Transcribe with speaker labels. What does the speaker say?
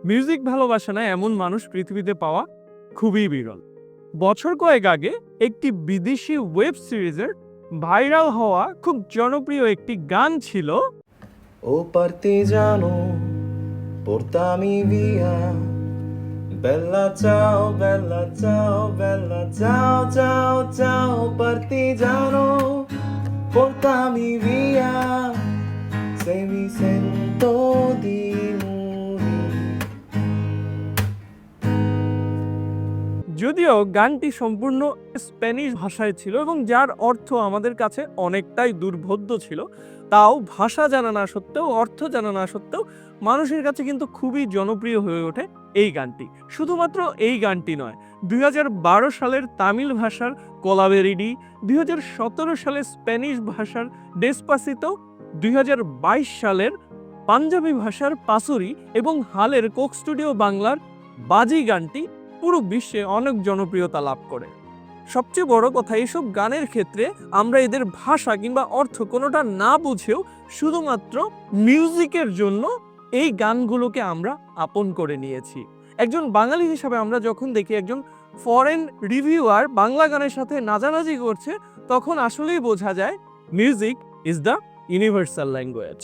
Speaker 1: Music ভালোবাসে না এমন মানুষ পৃথিবীতে পাওয়া খুবই বিরল। বছর কয়েক আগে একটি বিদেশি ওয়েব সিরিজের ভাইরাল হওয়া খুব জনপ্রিয় একটি গান ছিল
Speaker 2: Oh partigiano, portami via. Bella ciao, bella ciao, bella ciao, ciao, ciao, partigiano, portami via. Se mi sento di morire.
Speaker 1: যদিও গানটি সম্পূর্ণ স্প্যানিশ ভাষায় ছিল এবং যার অর্থ আমাদের কাছে অনেকটাই দুর্বোধ্য ছিল, তাও ভাষা জানা না সত্ত্বেও, অর্থ জানা না সত্ত্বেও মানুষের কাছে কিন্তু খুবই জনপ্রিয় হয়ে ওঠে এই গানটি। শুধুমাত্র এই গানটি নয়, 2012 সালের তামিল ভাষার কোলাবেরিডি, 2017 সালের স্প্যানিশ ভাষার ডেসপাসিতো, 2022 সালের পাঞ্জাবি ভাষার পাসুরি এবং হালের কোক স্টুডিও বাংলার বাজি গানটি পুরো বিশ্বে অনেক জনপ্রিয়তা লাভ করে। সবচেয়ে বড় কথা, এইসব গানের ক্ষেত্রে আমরা এদের ভাষা কিংবা অর্থ কোনোটা না বুঝেও শুধুমাত্র মিউজিকের জন্য এই গানগুলোকে আমরা আপন করে নিয়েছি। একজন বাঙালি হিসাবে আমরা যখন দেখি একজন ফরেন রিভিউয়ার বাংলা গানের সাথে নাচানাচি করছে, তখন আসলেই বোঝা যায় music is the universal language.